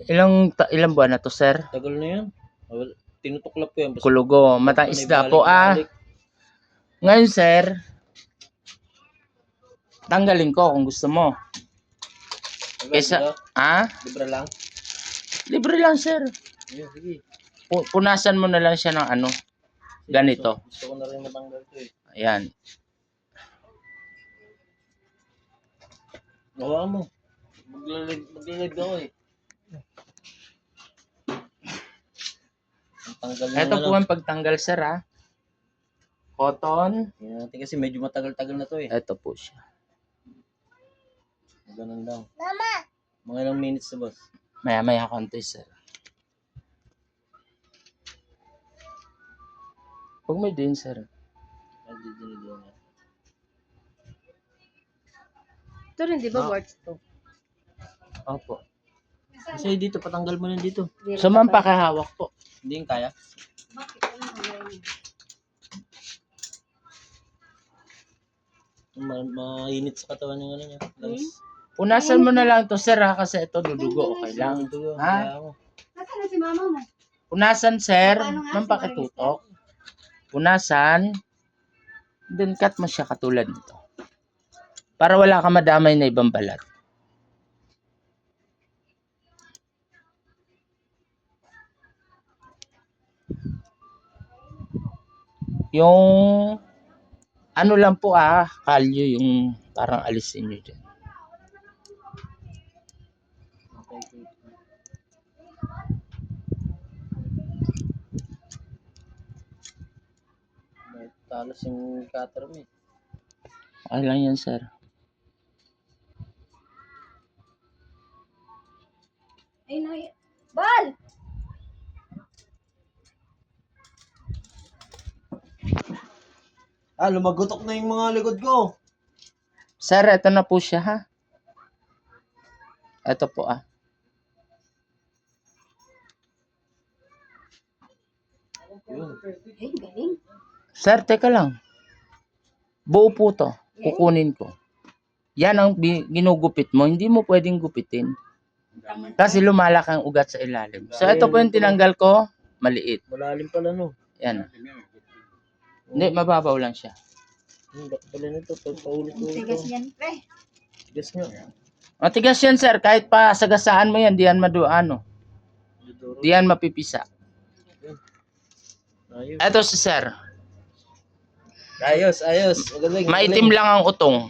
Ilang buwan na to, sir? Tagal na yan. Tinutuklap ko yan. Basta Kulugo, matang isda po Ngayon, sir, tanggalin ko kung gusto mo. Kesa, Libre lang? Libre lang, sir. Yeah, sige. Punasan mo na lang siya ng ano, ganito. Gusto ko na rin matanggal to eh. Ayan. Gawa mo. Maglilig ako eh. Ito po ang pagtanggal, sir, ha. Cotton. Yan natin kasi medyo matagal-tagal na to eh. Ito po siya. Ganun lang. Mama! Mga ilang minutes na, boss? Maya-maya konti, sir. Huwag may din, sir. Ito rin, di ba, words to? Opo. Kasi dito, patanggal mo na dito. So, ma'am, pakahawak po. Hindi yung kaya? Bakit? Mainit sa katawan yung ano niya. Punasan mo na lang to, sir, ha, kasi ito dudugo, okay lang. Ha? Nasaan na si mama mo? Punasan, sir. Ma'am, pakitutok. Punasan. Then, cut mo siya katulad nito. Para wala ka madamay na ibang balat. Yung ano lang po kalyo yung parang alisin nyo dyan. Talas yung cutter mo eh. Okay lang yan, sir. Ay, nay. Bal! Lumagotok na yung mga likod ko. Sir, ito na po siya, ha? Ito po, Ay, galing. Sir, teka lang. Buo po to. Kukunin ko. Yan ang ginugupit mo. Hindi mo pwedeng gupitin. Kasi lumalaki ang ugat sa ilalim. So, ito po yung tinanggal ko. Maliit. Malalim pala no. Yan. Hindi, mababaw lang siya. Bakit pala nito? Paulit-ulit. Tigas yan, pre. Tigas nga. Matigas yan, sir. Kahit pa sagasaan mo yan, di yan di yan mapipisa. Ayos. Ito si sir. Ayos. Magaling. Maitim lang ang utong.